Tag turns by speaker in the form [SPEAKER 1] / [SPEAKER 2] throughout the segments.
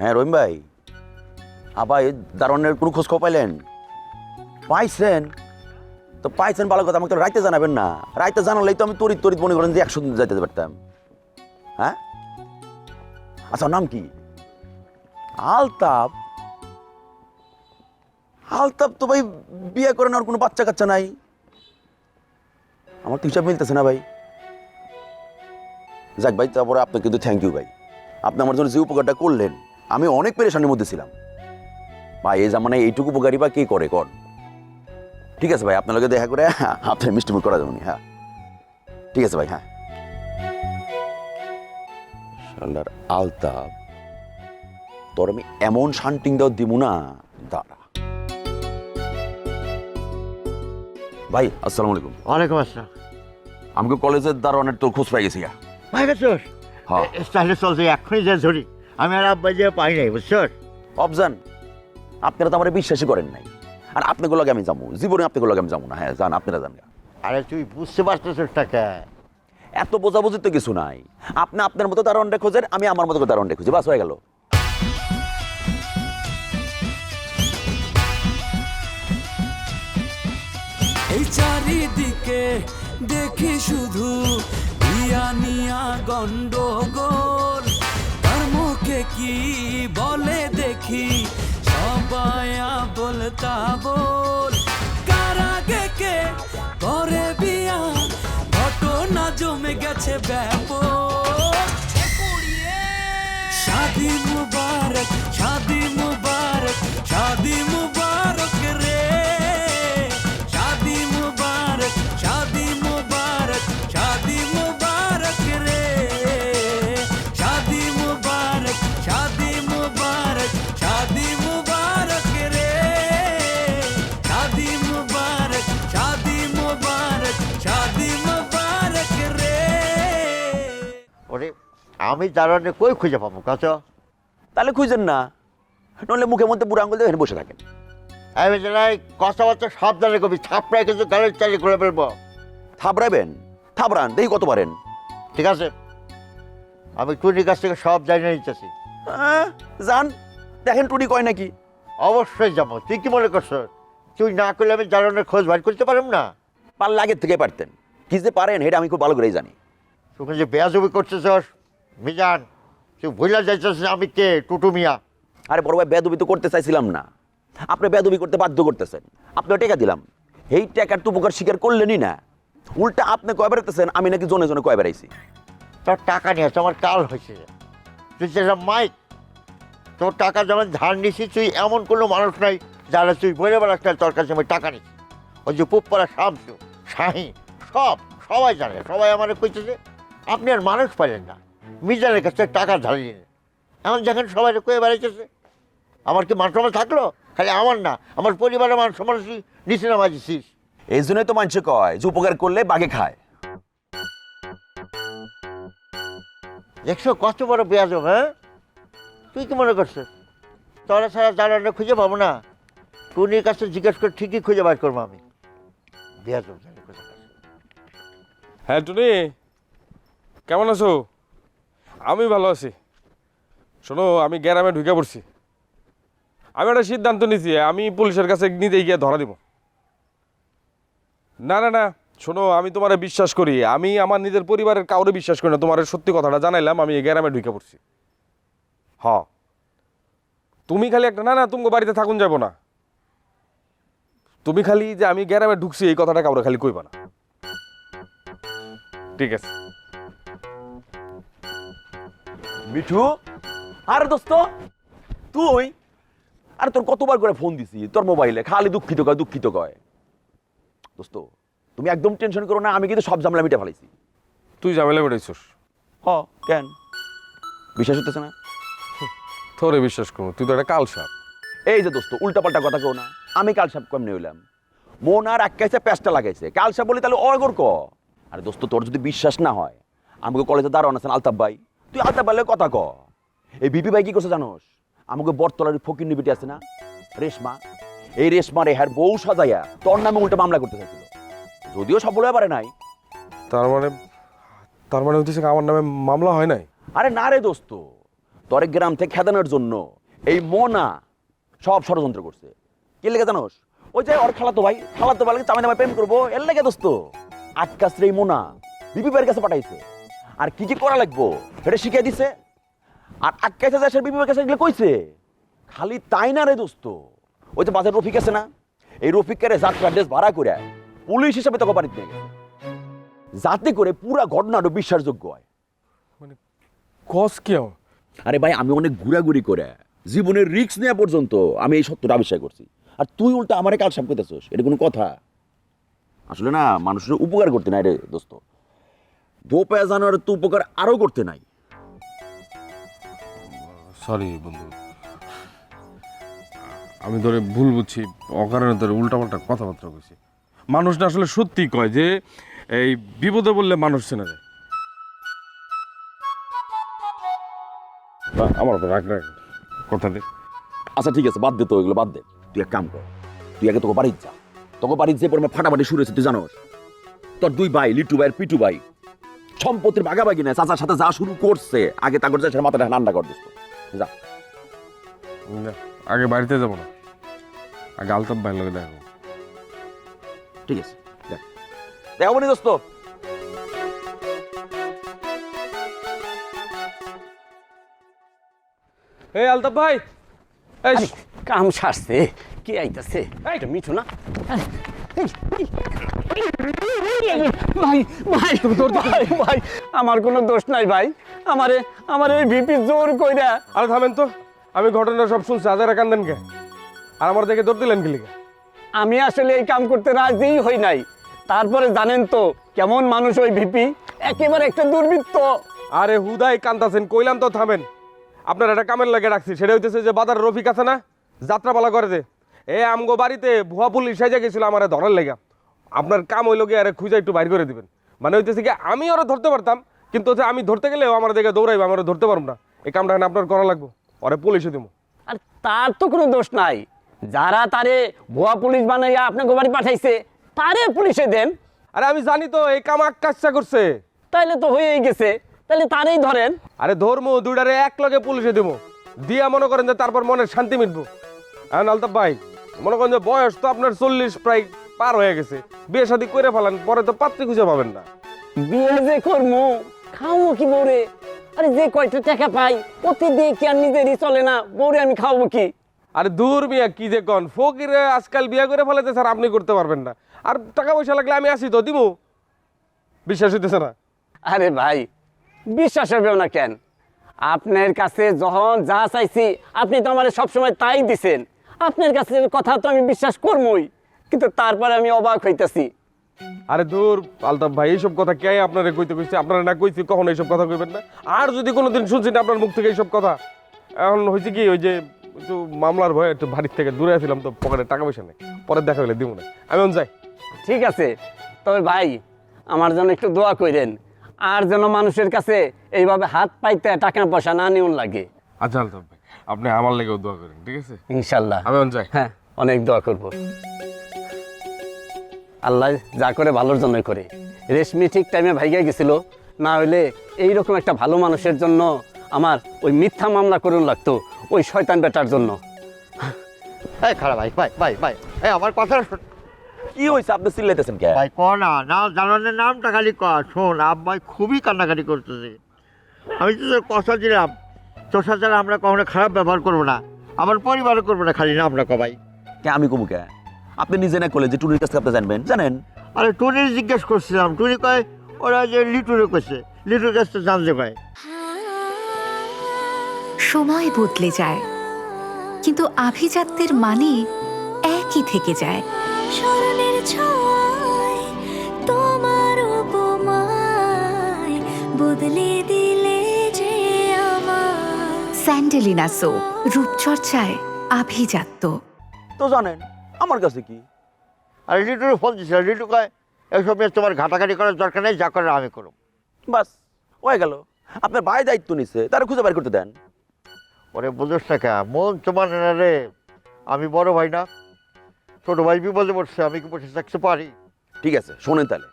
[SPEAKER 1] হ্যাঁ রহিম ভাই, আবার দারোয়ানের কোনো খোঁজ খবর পাইলেন? পাইছেন তো পাইছেন, ভালো কথা। আমাকে তো রাইতে জানাবেন না। রাইতে জানালেই তো আমি তরিত তরিত মনে করেন যে 100 দিন যাইতে পারতাম। হ্যাঁ, আচ্ছা নাম কি? আলতাপ? আলতাপ তো ভাই বিয়ে করেন, আর কোনো বাচ্চা কাচ্চা নাই। আমার তো হিসাব মিলতেছে না ভাই। যাক ভাই, তারপরে আপনাকে কিন্তু থ্যাংক ইউ ভাই। আপনি আমার জন্য যে উপকারটা করলেন, আমি অনেক পেরেশানির মধ্যে ছিলাম ভাই। এই জামানায় এইটুকু উপকারী বা কে করে কর। ঠিক আছে ভাই, আপনার লগে দেখা করে আপনার মিষ্টিমুখ করা যাবে না। হ্যাঁ ঠিক আছে ভাই। হ্যাঁ শালার আলতাপ, তোর আমি এমন শান্টিং দাও দিব না, দাঁড়া। ভাই আসসালামু আলাইকুম।
[SPEAKER 2] ওয়ালাইকুম আসসালাম।
[SPEAKER 1] আমাকে কলেজের দারোয়ানের তোর খোঁজ পাই গেছি।
[SPEAKER 2] ভাই গেছোস?
[SPEAKER 1] হ্যাঁ
[SPEAKER 2] স্টাইলে চলছে, এক্ষুনি যে ধরি। আমি আর আব্বাই যে পাই নাই, বুঝছোস?
[SPEAKER 1] অবজান, আপনারা তো আমার বিশ্বাসই করেন নাই। আর আপনাকে লগে আমি যাবো, জীবনে আপনাকে লগে আমি যাবো না। হ্যাঁ যান, আপনারা যান।
[SPEAKER 2] আরে তুই বুঝতে পারতেছিস টাকা?
[SPEAKER 1] এত বোঝাবুঝি তো কিছু নাই। আপনি আপনার মতো দারোয়ানটা খোঁজেন, আমি আমার মতো দারোয়ানটা খুঁজি, বাস হয়ে গেল।
[SPEAKER 3] এই চারিদিকে দেখি শুধু ইয়ানিয়া গন্ডগোল, তার মুখে কি বলে দেখি সবাই বলতা বল। কারাগে কে করে বিয়া, ঘটনা জমে গেছে ব্যাপক। শাদি মুবারক, শাদি মুবারক, শাদি মুবারক রে। शादी मुबारक, शादी मुबारक, शादी मुबारक रे। शादी मुबारक, शादी मुबारक, शादी मुबारक रे। शादी मुबारक, शादी मुबारक, शादी मुबारक रे।
[SPEAKER 2] ওরে আমি দারোয়ানে কই খুঁজে পাবো কাছ?
[SPEAKER 1] তাহলে খুঁজেন না, নইলে মুখের মধ্যে বুড়ো আঙুল দিয়ে এখানে বসে থাকেন।
[SPEAKER 2] আমি জানাই কথাবার্তা সাবধানে কবি, ছাপড়ায় কিন্তু গালের চালি করে ফেলবো।
[SPEAKER 1] থাবড়াবেন? থাবড়ান, দেখি কত পারেন।
[SPEAKER 2] ঠিক আছে, আমি টুনির কাছ থেকে সব জানিয়ে নিতেছি।
[SPEAKER 1] যান, দেখেন টুনি কয় নাকি।
[SPEAKER 2] অবশ্যই যাবো। তুই কি মনে করছ তুই না করলে আমি দারোয়ানের খোঁজ বাইর করতে পারব না?
[SPEAKER 1] পারলে আগের থেকে পারতেন। কি যে পারেন এটা আমি খুব ভালো করেই জানি।
[SPEAKER 2] তুই যে বেয়াজবি করতেছস মিজান, তুই ভুলে যাইতেছিস আমি কে? টুটু মিয়া।
[SPEAKER 1] আরে বড় ভাই, বেদবি তো করতে চাইছিলাম না, আপনি বেদবি করতে বাধ্য করতেছেন। আপনার টাকা দিলাম, এই টাকার তো উপকার স্বীকার করলেনই না, উল্টা আপনি কয় বেড়াতেছেন আমি নাকি জনে জনে কয় বেড়াইছি।
[SPEAKER 2] তোর টাকা নিয়ে আসছে, আমার কাল হয়েছে। তুই যেটা মাইক, তোর টাকা যেমন ধার নিছি, তুই এমন কোনো মানুষ নাই যারা তুই বলে বেড়াচ্ছে তোর কাছে আমি টাকা নিচ্ছি। ওই যে পুপ্পরা শামসু, শাহিন, সবাই জানে, সবাই আমার কইতেছে আপনি আর মানুষ পাইলেন না, মিজানের কাছে টাকা ধারিয়ে নেন। এখন দেখেন সবাই কয়ে বেড়াইতেছে, আমার কি মান সম্মান থাকলো? খালি আমার না, আমার পরিবারের মান সম্মান নিচে নামা দিছিস।
[SPEAKER 1] এই জন্যই তো মানুষে কয় যে উপকার করলে বাঘে খায়।
[SPEAKER 2] দেখছো কত বড় বেয়াজব? হ্যাঁ, তুই কি মনে করছিস তোরা ছাড়া দাঁড়ানো খুঁজে পাবো না? টুনির কাছে জিজ্ঞেস করে ঠিকই খুঁজে বার করবো আমি। বেয়াজব জানি কোথাকার।
[SPEAKER 4] হ্যাঁ টুনি, কেমন আছো? আমি ভালো আছি। শোনো, আমি গ্রামে ঢুকে পড়ছি। আমি একটা সিদ্ধান্ত নিয়েছি, আমি পুলিশের কাছে নিজেই গিয়ে ধরা দিব। না না না, শোনো, আমি তোমারে বিশ্বাস করি, আমি আমার নিজের পরিবারের কাউরে বিশ্বাস করি না। তোমার সত্যি কথাটা জানাইলাম, আমি এই গ্রামে ঢুকে পড়ছি। হ, তুমি খালি একটা, না না তুমি বাড়িতে থাকুন যাব না, তুমি খালি যে আমি গ্রামে ঢুকছি এই কথাটা কাউরে খালি কইবা না, ঠিক আছে?
[SPEAKER 1] মিঠু, আরে দোস্ত তুই, আরে তোর কতবার করে ফোন দিছি তোর মোবাইলে, খালি দুঃখিত কয় দুঃখিত কয়। দোস্ত তুমি একদম টেনশন করো না, আমি কিন্তু সব ঝামেলা মিটে ফেলাইছি।
[SPEAKER 4] তুই ঝামেলা বেড়াইছিস?
[SPEAKER 1] হ, কেন বিশ্বাস হতেছে না?
[SPEAKER 4] তোরে বিশ্বাস করবো? তুই তো একটা কাল সাপ।
[SPEAKER 1] এই যে দোস্ত উল্টাপাল্টা কথা কেউ না, আমি কাল সাপ কেমনে হইলাম? মন আর আটকাইছে, প্যাঁচটা লাগাইছে, কাল সাপ বলি তাহলে অগর ক। আরে দোস্ত তোর যদি বিশ্বাস না হয়, আমাকে কলেজে দাঁড়ান আছেন আলতাফ ভাই, তুই আলতাফ ভাইলে কথা ক। এই বিপি ভাই কি করছে জানোস? আমাকে বটতলার ফকির নিবিটি আছে না রেশমা, এই রেশমা রে হ্যার বউ সাজাইয়া তোর নামে উল্টা মামলা করতে চাইছিল, যদিও সফল হয়ে পারে নাই।
[SPEAKER 4] তার মানে হচ্ছে আমার নামে মামলা হয় নাই?
[SPEAKER 1] আরে না রে দোস্ত, তোর গ্রাম থেকে খেদানোর জন্য এই মোনা সব ষড়যন্ত্র করছে। কি লেগে জানোস? ওই যে ওর খালাতো ভাই চামাই দামাই প্রেম করবো, এর লেগে দোস্ত আকাশ রে মোনা বিপি ভাইয়ের কাছে পাঠাইছে। আর কি কি করা লাগবো সেটা শিখিয়ে দিছে। আর আকাশে যায় সে বিপি ভাইয়ের কাছে এগুলো কইছে। খালি তাই না রে দোস্ত, ওই যে বাজার রফিক আছে না, এই রফিকের যাত্রা ড্রেস ভাড়া করে পুলিশ হিসাবে তোকে বাড়িতে নিয়ে গেছে, যাতে করে পুরা ঘটনাটা বিশ্বাসযোগ্য হয়।
[SPEAKER 4] মানে কস কেউ?
[SPEAKER 1] আরে ভাই, আমি অনেক ঘুরাঘুরি করে জীবনের রিস্ক নেওয়া পর্যন্ত আমি এই সত্যটা আবিষ্কার করছি, আর তুই উল্টা আমারে কালসাপ করতেছিস। এটা কোনো কথা? আসলে না, মানুষের উপকার করতে নাই রে দোস্ত, দোপায়া জানোয়ার তো উপকার আরো করতে নাই।
[SPEAKER 4] সরি বন্ধু, আমি ধরে ভুল বুঝছি, অকারণে ধরে উল্টাপাল্টা কথাবার্তা কইছি। মানুষ না আসলে সত্যি কয় যে এই বিপদে বললে মানুষ চেনা যায়। আমার উপর রাগ রাখ কথা দে।
[SPEAKER 1] আচ্ছা ঠিক আছে, বাদ দে তো, এগুলো বাদ দে। তুই এক কাম কর, তুই আগে তোকে বাড়িতে যা। তোকে বাড়িতে যে পরিমাণ ফাটাফাটি শুরু হয়েছে তুই জানোস। তোর দুই ভাই, লিটু ভাই আর পিটু ভাই, সম্পত্তির ভাগাভাগি না, চাচার সাথে যা শুরু করছে আগে তা করছে, সেটা মাথাটা ঠান্ডা কর দোস্ত, যা।
[SPEAKER 4] না, আগে বাড়িতে যাবো না, আগে আলতাফ ভাইয়ের লগে দেখো।
[SPEAKER 1] ঠিক আছে, দেখ দেখো নি দোস্ত।
[SPEAKER 4] এই আলতাফ ভাই, এই
[SPEAKER 5] আরে, কাম সারছে, কে আইতাছে? এটা মিঠু না? আরে, ভাই ভাই ভাই ভাই, আমার কোনো দোষ নাই ভাই। আমার এই ভিপি জোর কইরা।
[SPEAKER 4] আরে থামেন তো, আমি ঘটনা সব শুনছি, আজারা কান্দেন কে? আর আমার দেখে দৌড় দিলেন কি লিখে?
[SPEAKER 5] আমি আসলে এই কাম করতে রাজিই হই নাই। তারপরে জানেন তো কেমন মানুষ ওই ভিপি, একেবারে একটা দুর্বৃত্ত।
[SPEAKER 4] আরে হুদাই কান্দাছেন, কইলাম তো থামেন। আপনার একটা কামের লাগে রাখছি, সেটা হইতেছে যে বাজার রফিক আছে না, যাত্রাপালা করে যে, এ আমগো বাড়িতে ভুয়া পুলিশ সাইজা গেছিল আমার ধরার লেগা। আপনার কাম হইল গিয়ে আরে খুঁজে একটু বাইর করে দিবেন। মানে হইতেছে কি, আমি ওরা ধরতে পারতাম, কিন্তু হচ্ছে আমি ধরতে গেলেও আমার দিকে দৌড়াইবে, আমার ধরতে পারবো না। এই কামটা আপনার করা লাগবো, ওরে পুলিশে দিব।
[SPEAKER 5] আর তার তো কোনো দোষ নাই, যারা তারে ভুয়া পুলিশ বানাইয়া আপনাকে বাড়ি পাঠাইছে তারে পুলিশে দেন।
[SPEAKER 4] আরে আমি জানি তো এই কাম আকাশা করছে।
[SPEAKER 5] তাইলে তো হয়েই গেছে, তাহলে তারেই ধরেন।
[SPEAKER 4] আরে ধর্ম দুইটারে এক লগে পুলিশে দিব, দিয়া মনে করেন যে তারপর মনের শান্তি মিটবো। এখন আলতাফ ভাই, মনে করেন যে বয়স তো আপনার 40 প্রায় পার হয়ে গেছে, বিয়ে শাদী করে ফেলান, পরে তো পাত্রী খুঁজে পাবেন না।
[SPEAKER 5] বিয়ে যে করবো, খাওয়াবো কি বউরে? আরে যে কয়টা টাকা পাই ওতে দিয়ে কি আর নিজেরই চলে না? বউরে আমি খাওয়াবো কি?
[SPEAKER 4] আরে দূর মিয়া, কি যে কন, ফকিরে আজকাল বিয়ে করে ফেলাতে স্যার আপনি করতে পারবেন না। আর টাকা পয়সা লাগলে আমি আসি তো দিমু। বিশ্বাস হইতেছে না?
[SPEAKER 5] আরে ভাই, বিশ্বাস হবেও না কেন? আপনার কাছে যখন যা চাইছি আপনি তো আমার সবসময় তাই দিছেন। আপনার কাছে কথা তো আমি বিশ্বাস করবই, কিন্তু তারপরে আমি অবাক হইতেছি।
[SPEAKER 4] আরে দূর আলতাফ ভাই, এইসব কথা কে আপনারা কইতে কইছে? আপনারা না কইছি কখনো এইসব কথা কইবেন না। আর যদি কোনোদিন শুনছি না আপনার মুখ থেকে এইসব কথা, এখন হয়েছে কি, ওই যে একটু মামলার ভয়ে একটু বাড়ির থেকে দূরে আসছিলাম তো, পকেটে টাকা পয়সা নেই, পরে দেখা হলে দিব না। আমি এখন যাই।
[SPEAKER 5] ঠিক আছে, তবে ভাই আমার জন্য একটু দোয়া কইরেন, আর যেন মানুষের কাছে এইভাবে হাত পাইতে টাকা পয়সা না নিউন লাগে।
[SPEAKER 4] আচ্ছা আলতাফ ভাই, আপনি আমার লেগেও দোয়া করেন, ঠিক আছে?
[SPEAKER 5] ইনশাল্লাহ।
[SPEAKER 4] আমি এখন যাই।
[SPEAKER 5] হ্যাঁ, অনেক দোয়া করব। আল্লাহ যা করে ভালোর জন্যই করে। রেশমি ঠিক টাইমে ভাইগা গেছিল, না হইলে এইরকম একটা ভালো মানুষের জন্য আমার ওই মিথ্যা মামলা করুন লাগতো, ওই শয়তান বেটার জন্য।
[SPEAKER 2] এই খারাপ ভাই ভাই ভাই ভাই, এই আমার কথাটা শোন
[SPEAKER 1] কি হয়েছে, আপনি চিল্লাইতেছেন কে?
[SPEAKER 2] ভাই। ক না না জানানের নামটা খালি ক। শোন, আব্বাই খুবই কান্নাকাটি করতেছে। আমি তো তোর কথা দিলাম, তোর সাথে আর আমরা কখনো খারাপ ব্যবহার করবো না, আমার পরিবারও করবো না, খালি নামটা ক ভাই।
[SPEAKER 1] কে আমি কমু কে? আপনি নিজে না করলে যে টুনির কাছে আপনি জানবেন, জানেন?
[SPEAKER 2] আরে টুনির জিজ্ঞেস করছিলাম, টুনি কয় ওরা যে লিটুরে কইছে, লিটুর কাছে জানতে পায়।
[SPEAKER 6] সময় বদলে যায়, কিন্তু আভিজাত্যের মানে একই থেকে যায়।
[SPEAKER 7] স্মরণের ছোঁয়ায় তোমার উপমায় বদলে দিলে যে আমার।
[SPEAKER 6] স্যান্ডেলিনা সো, রূপচর্চায় আভিজাত্য।
[SPEAKER 1] তো জানেন আমার কাছে কি?
[SPEAKER 2] আর লিটুরে ফোন দিছিল, লিটু কয় এসব নিয়ে তোমার ঘাটাঘাটি করার দরকার নেই, যা করার আমি করব।
[SPEAKER 1] বাস হয়ে গেল। আপনার ভাই দায়িত্ব নিছে, তারা খুঁজে বের করতে দেন।
[SPEAKER 2] ওরে বুঝোস না কে, মন তোমার না রে, আমি বড় ভাই না, ছোট ভাই বিপদে পড়ছে, আমি কি বসে থাকতে পারি?
[SPEAKER 1] ঠিক আছে, শোনেন তাহলে,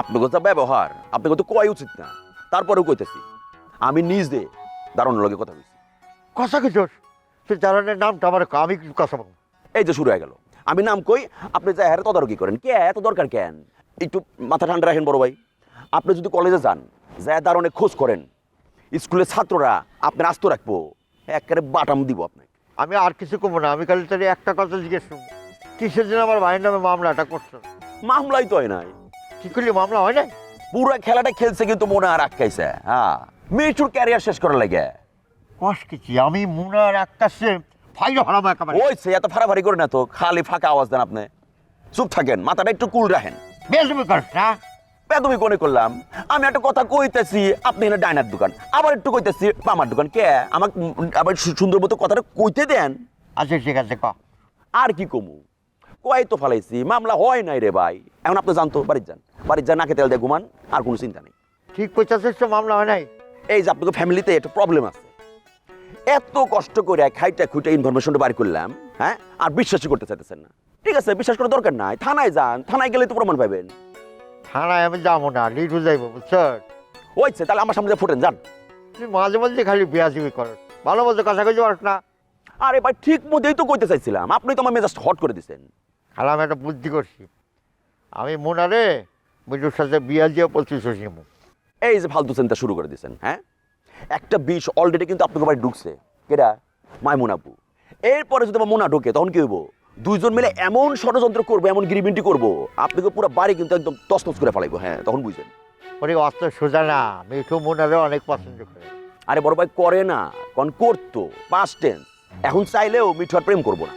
[SPEAKER 1] আপনাকে যা ব্যবহার আপনাকে তো কয় উচিত না, তারপরেও কইতেছি, আমি নিজে দারোয়ানের লগে কথা কইছি।
[SPEAKER 2] কথা কিছু তুই দারোয়ানের নামটা আমার কও, আমি কিছু কথা বলবো।
[SPEAKER 1] এই যে শুরু হয়ে গেল, আমি নাম কই, আপনি যা হ্যাঁ তদারকি করেন। কে এত দরকার কেন? একটু মাথা ঠান্ডা রাখেন বড় ভাই। আপনি যদি কলেজে যান, যা দারোয়ানে খোঁজ করেন, স্কুলের ছাত্ররা আপনার আস্ত রাখবো, একেবারে বাটাম দিব আপনাকে।
[SPEAKER 2] আমি আর কিছু করবো না, আমি খালি তোর একটা কথা জিজ্ঞেস করবো, কিসের জন্য আমার ভাইয়ের নামে মামলাটা করছো?
[SPEAKER 1] মামলাই তো হয় নাই,
[SPEAKER 2] কি করলি, মামলা হয় নাই?
[SPEAKER 1] পুরো খেলাটা খেলছে কিন্তু মনে আর আটকাইছে। হ্যাঁ, মিঠুর ক্যারিয়ার শেষ করার লাগে।
[SPEAKER 2] কষ কিছু আমি মুনার আকাশে ফাইল হারাবো একেবারে।
[SPEAKER 1] ওইছে, এত ফাড়াফাড়ি করে না তো, খালি ফাঁকা আওয়াজ দেন আপনি। চুপ থাকেন, মাথাটা একটু কুল রাখেন।
[SPEAKER 2] বেজমি করিস না।
[SPEAKER 1] তুমি কোনে করলাম, আমি একটা কথা কইতেছি, আপনি এখানে ডাইনার দোকান, আবার একটু কইতেছি মামার দোকান। কে আমাকে আবার সুন্দর মতো কথাটা কইতে দেন।
[SPEAKER 2] আচ্ছা ঠিক আছে, ক।
[SPEAKER 1] আর কি কমু, কয় তো ফালাইছি, মামলা হয় নাই রে ভাই। এখন আপনি জানতো, বাড়ির যান, নাকে তেল দিয়ে ঘুমান, আর কোনো চিন্তা নেই।
[SPEAKER 2] ঠিক পঁচাশিস তো মামলা হয় নাই?
[SPEAKER 1] এই যে আপনাকে ফ্যামিলিতে একটা প্রবলেম আছে, এত কষ্ট করে খাইটা খুঁটে ইনফরমেশনটা বাড়ি করলাম, হ্যাঁ, আর বিশ্বাসই করতে চাইতেছেন না। ঠিক আছে, বিশ্বাস করার দরকার নাই, থানায় যান, থানায় গেলে তো প্রমাণ পাবেন।
[SPEAKER 2] থানায় আমি যাবো না, লিডু যাইবো, বুঝছ?
[SPEAKER 1] ওইছে, তাহলে আমার সামনে ফোটেন, যান।
[SPEAKER 2] তুই মাঝে মাঝে খালি বিয়াজিবি কর, ভালো মতো কাছাকাছি পারস না।
[SPEAKER 1] আরে ভাই, ঠিক মতোই তো কইতে চাইছিলাম, আপনি তো আমার মেজাজ হট করে দিচ্ছেন।
[SPEAKER 2] খালি আমি একটা বুদ্ধি করছি, আমি মুনারে মিঠুর সাথে বিয়া দিয়ে 25 নিবো।
[SPEAKER 1] এই যে ফালতু চিন্তা শুরু করে দিচ্ছেন, হ্যাঁ। একটা বিষ অলরেডি কিন্তু আপনাকে বাড়ি ঢুকছে, কেডা? মাইমুন আপু। এরপরে যদি আমার মোনা ঢোকে, তখন কি হইব? দুইজন মিলে এমন ষড়যন্ত্র করবো, এমন গিরিমিন্টি করবো, আপনাকে পুরো বাড়ি কিন্তু একদম তছনছ করে ফেলাইবো। হ্যাঁ, তখন বুঝছেন।
[SPEAKER 2] ওরে অস্ত সোজা না, মিঠু মুনারে অনেক পছন্দ করে।
[SPEAKER 1] আরে বড় ভাই, করে না, কোন করতো, পাস্ট টেন্স। এখন চাইলেও মিঠু আর প্রেম করবো না।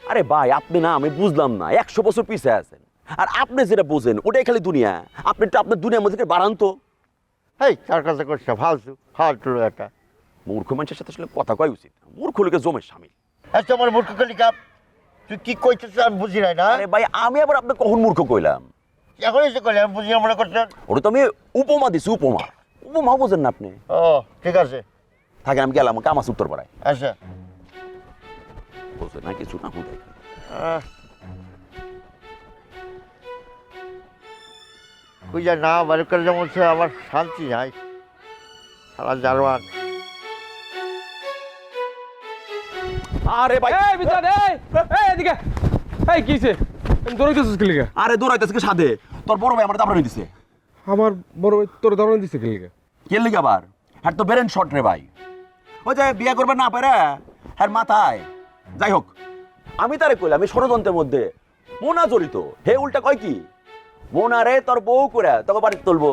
[SPEAKER 1] আরে ভাই, আপনি না, আমি বুঝলাম না, 100 বছর পিছিয়ে আছেন। আর আপনি যেটা বোঝেন ওটাই খালি দুনিয়া, আপনি তো আপনার দুনিয়ার মধ্যে বাড়ান তো।
[SPEAKER 2] এই তার কাছে করছে ফালতু একটা
[SPEAKER 1] মূর্খ মানুষের সাথে আসলে কথা কয় উচিত, মূর্খ লোকে জমের স্বামী।
[SPEAKER 2] আচ্ছা আমার মূর্খ কালি কাপ, তুই কি কইতেছিস আমি বুঝি নাই না।
[SPEAKER 1] আরে ভাই, আমি আবার আপনি কখন মূর্খ কইলাম?
[SPEAKER 2] এখন এসে কইলে আমি বুঝি না মনে করছেন।
[SPEAKER 1] ওটা তো আমি উপমা দিছি, উপমা। উপমা বোঝেন না আপনি?
[SPEAKER 2] ও ঠিক আছে,
[SPEAKER 1] থাকেন, আমি গেলাম কামাস উত্তর পাড়ায়।
[SPEAKER 2] আচ্ছা।
[SPEAKER 1] বোঝেন না কিছু না, হুদাই।
[SPEAKER 2] বুঝা না বাড়ি করে যেমন সে আমার শান্তি নাই, সারা জারওয়ান।
[SPEAKER 1] আরে ভাই,
[SPEAKER 4] এই বিজান, এই এদিকে, এই কিছে দৌড়াইতেছিস কি লিগা?
[SPEAKER 1] আরে দৌড়াইতেছে সাথে, তোর বড় ভাই আমার দাবড়ানি দিছে।
[SPEAKER 4] আমার বড় ভাই তোর দাঁড়ানো দিছে কি লিগা?
[SPEAKER 1] কে লিগে আবার? হ্যাঁ তো বেরেন শর্ট রে ভাই। ওই যে বিয়ে করবে না পারে, হ্যাঁ মাথায়। যাই হোক, আমি তারে কইলাম আমি ষড়যন্ত্রের মধ্যে মোনা জড়িত। হে উল্টা কয় কি, মোনা রে তোর বউ করে তোকে বাড়িতে তুলবো।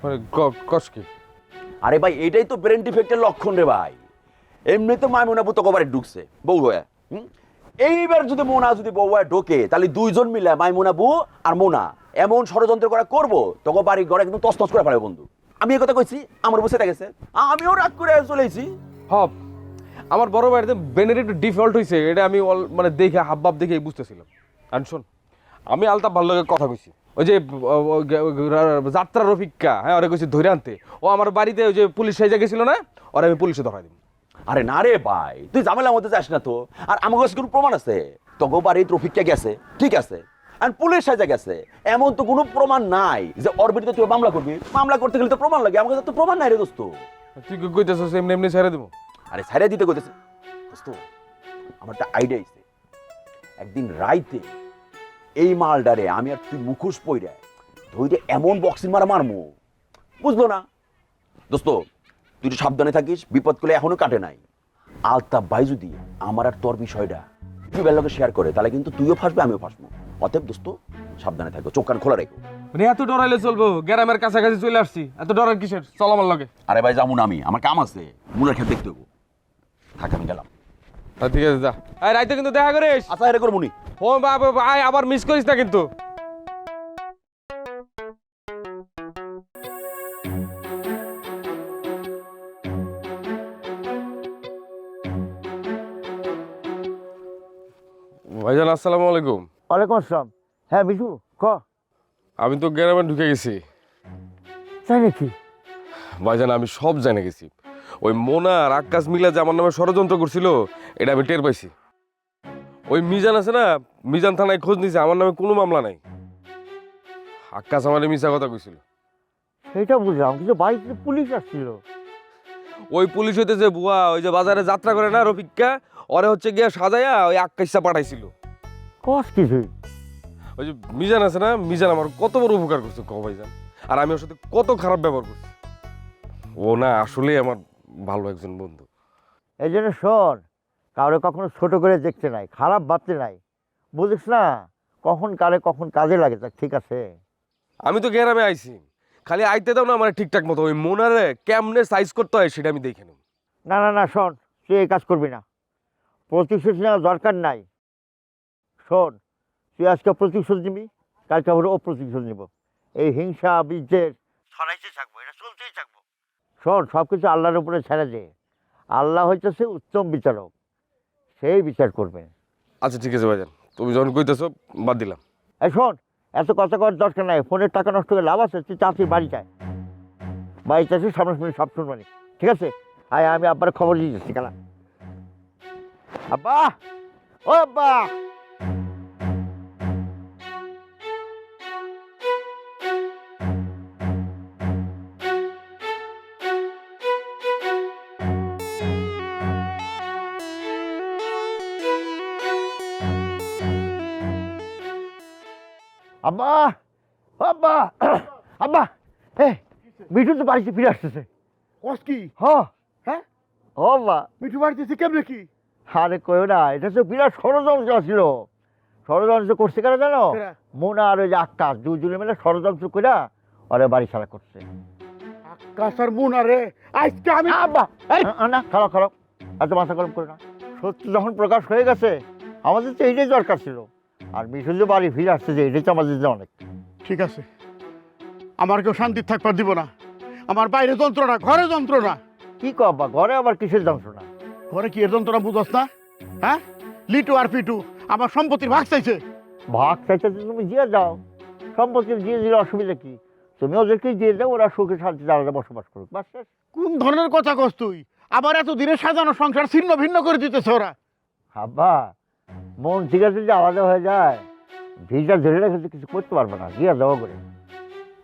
[SPEAKER 4] মানে কস কি?
[SPEAKER 1] আরে ভাই, এটাই তো ব্রেন ডিফেক্টের লক্ষণ রে ভাই। এমনি তো মায় মোনা তোকে বাড়ি ঢুকছে বউ হয়ে। এইবার যদি মোনা যদি বউ হয়ে ঢোকে, তাহলে দুইজন মিলে মাইমুনা বউ আর মোনা এমন ষড়যন্ত্র করা করবো, তোকে বাড়ি ঘরে একদম তছনছ করে ফেলে বন্ধু। আমি এই কথা কইছি, আমার বসে গেছে, আমিও রাগ করে চলেছি।
[SPEAKER 4] হব আমার বড় ভাইয়ের ব্রেনের একটু ডিফল্ট হয়েছে, এটা আমি মানে দেখে হাবভাব দেখে বুঝতেছিলাম। আর শোন, আমি আলতাফ ভালো লাগে কথা কইছি, ওই যে যাত্রা রফিকা, হ্যাঁ ওরা কইছি ধরে আনতে। ও আমার বাড়িতে ওই যে পুলিশ সাইজা গেছিল না, ওরা আমি পুলিশে ধরা দিব।
[SPEAKER 1] আরে না রে ভাই, তুই ঝামেলার মধ্যে যাস না তো। আর আমার কাছে কোনো প্রমাণ আছে? তোকে বাড়ি ট্রফিকটা গেছে, ঠিক আছে, আর পুলিশ সাজা গেছে, এমন তো কোনো প্রমাণ নাই যে ওর বিরুদ্ধে তুই মামলা করবি। মামলা করতে গেলে তো প্রমাণ লাগে, আমার কাছে তো প্রমাণ নাই রে দোস্ত।
[SPEAKER 4] তুই কি কইতেছিস এমনি এমনি ছেড়ে দেবো?
[SPEAKER 1] আরে ছাইড়া দিতে কইতেছে দোস্ত, আমার একটা আইডিয়া আছে। একদিন রাইতে এই মালডারে আমি আর তুই মুখোশ পইরা ধইরে এমন বক্সিং মারা মারমু, বুঝলো না দোস্ত? তুই একটু সাবধানে থাকিস, বিপদ করলে এখনো কাটে নাই। আলতাফ ভাই যদি আমার আর তোর বিষয়টা বিবের লোকে শেয়ার করে, তাহলে কিন্তু তুইও ফাঁসবে, আমিও ফাঁসবো। অতএব দোস্ত সাবধানে থাকো, চোখ কান খোলা রেখো।
[SPEAKER 4] মানে এত ডরাইলে চলবো? গ্রামের কাছাকাছি চলে আসছি, এত ডরার কিসের? চল আমার লগে।
[SPEAKER 1] আরে ভাই যাবো না, আমি আমার কাম আছে, মুলার খেতে দেখতে হবো। থাক, আমি গেলাম।
[SPEAKER 4] ঠিক আছে যা, এই রাইতে কিন্তু দেখা করিস।
[SPEAKER 1] আচ্ছা, এটা করবো নি।
[SPEAKER 4] ও ভাই আবার মিস করিস না কিন্তু। ভাইজান আসসালামু আলাইকুম।
[SPEAKER 2] ওয়ালাইকুম আসসালাম। হ্যাঁ মিঠু, ক।
[SPEAKER 4] আমি তো গ্রামে ঢুকে গেছি।
[SPEAKER 2] তাই নাকি?
[SPEAKER 4] ভাইজান আমি সব জেনে গেছি। ওই মোনা আর আকাশ মিলা যে আমার নামে ষড়যন্ত্র করছিল, এটা আমি টের পাইছি। ওই মিজান আছে না, মিজান থানায় খোঁজ নিছে, আমার নামে কোনো মামলা নাই। আকাশ আমার মিশা কথা কইছিল।
[SPEAKER 2] সেটা বুঝলাম, কিন্তু বাড়িতে পুলিশ আসছিল।
[SPEAKER 4] ওই পুলিশ হইতেছে বুয়া, ওই যে বাজারে যাত্রা করে না রফিককা, ওরে হচ্ছে গিয়া সাজাইয়া ওই আক্কাইসা পাঠাইছিল।
[SPEAKER 2] কস কিছুই
[SPEAKER 4] ওই যে মিজান আছে না, মিজান আমার কত বড় উপকার করছে ক ভাইজান, আর আমি ওর সাথে কত খারাপ ব্যবহার করছি। ও না আসলে আমার ভালো একজন বন্ধু।
[SPEAKER 2] এই জন্য শোন, কাউরে কখনো ছোট করে দেখতে নাই, খারাপ ভাবতে নাই, বুঝিস না কখন কারে কখন কাজে লাগে। তা ঠিক আছে,
[SPEAKER 4] আমি তো গ্রামে আইছি, খালি আইতে দাও না আমার ঠিকঠাক মতো, ওই মোনারে কেমনে সাইজ করতে হয় সেটা আমি দেখে নেব।
[SPEAKER 2] না না না শোন, তুই এই কাজ করবি না, প্রতিশোধ নেওয়ার দরকার নাই। শোন, তুই আজকে প্রতিশোধ নিবি, কালকে আবার ও প্রতিশোধ নিব। এই হিংসা বিদ্বেষ ছড়াইতে থাকবো, এটা চলতেই থাকবো। শোন, সব কিছু আল্লাহর উপরে ছেড়ে দে, আল্লাহ হইতেছে উত্তম বিচারক, সেই বিচার করবে।
[SPEAKER 4] আচ্ছা ঠিক আছে ভাইজান, তুমি যখন কইতেছো বাদ দিলাম।
[SPEAKER 2] এই শোন, এত কথা করার দরকার নাই, ফোনের টাকা নষ্ট করে লাভ আছে, তুই চাকরির বাড়ি যায়, বাড়িতে আসি সামনাসামনি সব শুনবানি, ঠিক আছে? আয়, আমি আব্বার খবর দিয়ে যাচ্ছি। কালা আব্বা, ও আব্বা, আব্বা, আব্বা, আব্বা, মিঠু তো বাড়িতে ফিরে আসতেছে।
[SPEAKER 8] কস কি?
[SPEAKER 2] হ্যাঁ, ও আব্বা,
[SPEAKER 8] মিঠু বাড়িতেছে কেমনে কি?
[SPEAKER 2] আরে কইও না, এটা তো বিরাট ষড়যন্ত্র ছিল। ষড়যন্ত্র করছে কেন জানো?
[SPEAKER 8] কেরা?
[SPEAKER 2] মোনা আর ওই যে আকাশ, দুজনে মিলে ষড়যন্ত্র করে ওরে বাড়ি ছাড়া করছে।
[SPEAKER 8] আকাশ আর মুনা রে, আজকে আমি
[SPEAKER 2] আব্বা, না খারাপ খারাপ, এত মাথা গরম করে না। সত্য যখন প্রকাশ হয়ে গেছে, আমাদের তো এইটাই দরকার ছিল। আর মিঠু যে বাড়ি ফিরে আসছে, যে এটাই তো আমাদের জন্য অনেক।
[SPEAKER 8] ঠিক আছে, আমার কেউ শান্তি থাকবার দিব না। আমার বাইরে যন্ত্রণা, ঘরে যন্ত্রণা।
[SPEAKER 2] কি কো আব্বা, ঘরে আবার কিসের যন্ত্রণা?
[SPEAKER 8] ঘরে কি এর যন্ত্রণা বুঝস না? হ্যাঁ, লিটু আর পিটু আমার সম্পত্তির ভাগ চাইছে।
[SPEAKER 2] ভাগ চাইতে তুমি দিয়ে দাও, সম্পত্তি দিয়ে দিলে অসুবিধা কি? তুমি ওদেরকে দিয়ে দাও, ওরা সুখে শান্তিতে আলাদা বসবাস করুক, বাস শেষ।
[SPEAKER 8] কোন ধরনের কথা কস তুই? আমার এত দিনের সাজানো সংসার ছিন্ন ভিন্ন করে দিতেছে ওরা।
[SPEAKER 2] আব্বা, মন থেকে যদি আলাদা হয়ে যায়, ভিড়টা ধরে রেখে তো কিছু করতে পারবে না, দিয়ে দাও করে।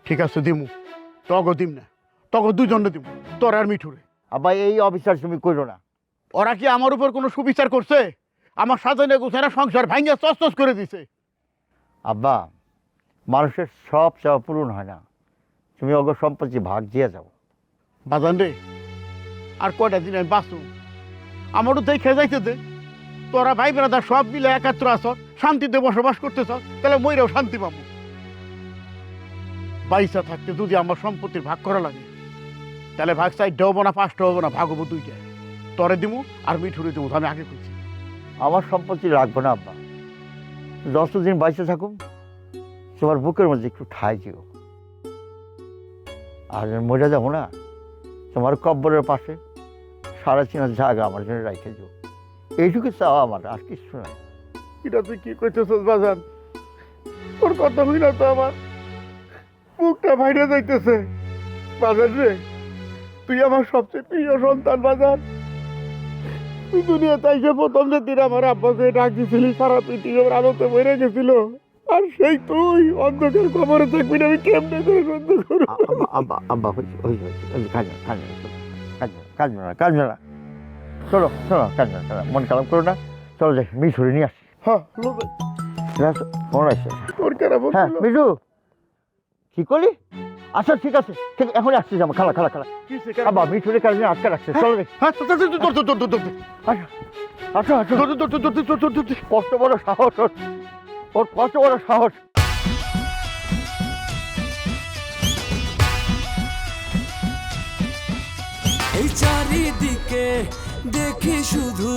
[SPEAKER 8] ঠিক আছে, দিমু, তগো দিম না, তগো দুজনে দিমু, তোর আর মিঠুরে।
[SPEAKER 2] আব্বা, এই অফিসার তুমি করো না।
[SPEAKER 8] ওরা কি আমার উপর কোনো সুবিচার করছে? আমার সাজানো গুছানো সংসার ভাঙ্গে তছনছ করে দিছে।
[SPEAKER 2] আব্বা, মানুষের সব চাওয়া পূরণ হয় না, তুমি ওগো সম্পত্তি ভাগ দিয়ে যাও।
[SPEAKER 8] বাজান রে, আর কয়টা দিন আমি বাঁচুম, আমারও দেখে যাইতে দে। তোরা ভাই বেড়াদার সব মিলে একাত্র আস, শান্তিতে বসবাস করতেছ, তাহলে মইরাও শান্তি পাবো। বাইসা থাকতে যদি আমার সম্পত্তির ভাগ করা লাগে, তাহলে ভাগ 4টা হবো না 5টা হবো না, ভাগ হবো 2টা। তরে দিমু আর মিঠুরে দিমু, আমি আগে কইছি।
[SPEAKER 2] আমার সম্পত্তি রাখবো না আব্বা, যতদিন বাইসে থাকুম তোমার বুকের মধ্যে একটু ঠাই দিও। আর মরে যাবো না, তোমার কব্বরের পাশে 3.5 জায়গা আমার জন্য রাখে দিও, এইটুকু চাওয়া আমার, আর কিছু না।
[SPEAKER 8] এটা তুই কি কইতেছস বাজান? তোর কথা হই না তো আমার বুকটা ভাইরে যাইতেছে। বাজান রে, তুই আমার সবচেয়ে প্রিয় সন্তান বাজান। তুই দুনিয়াতে এসে প্রথম যেদিন আমার আব্বাকে ডাক দিছিলি, সারা পৃথিবীর আলোতে মরে গেছিল, আর সেই তুই অন্ধকার কবরে থাকবি না, আমি কেমনে করে সহ্য করব?
[SPEAKER 2] আব্বা, আব্বা, হয়েছে, কাঁদবে না, চলো চলো, কাঁদবে না, মন খারাপ করো না, চলো যাই, মিঠুরে নিয়ে আসি।
[SPEAKER 8] হ্যাঁ,
[SPEAKER 2] মনে আছে?
[SPEAKER 8] তোর কেরাম
[SPEAKER 2] হ্যাঁ মিঠু, কি করলি? আচ্ছা ঠিক আছে, ঠিক এখন আসছি, যাবো, খালা খালা খালা। আব্বা, মিঠুরে কাজে আটকা রাখছে, চলো দেখি। আচ্ছা আচ্ছা, কত বড় সাহস ওর, কত বড় সাহস।
[SPEAKER 3] এই চারিদিকে দেখি শুধু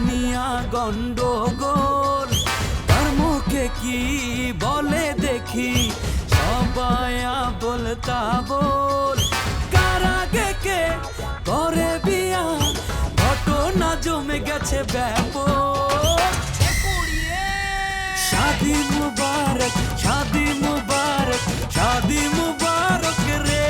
[SPEAKER 3] নিয়া গন্ডগোল, তার মুখে কি বলে দেখি, সবাই বলতা বল, কারাগে কে করে বিয়া, ঘটনা জমে গেছে ব্যাপক। শাদি মুবারক, শাদি মুবারক, শাদি মুবারক রে।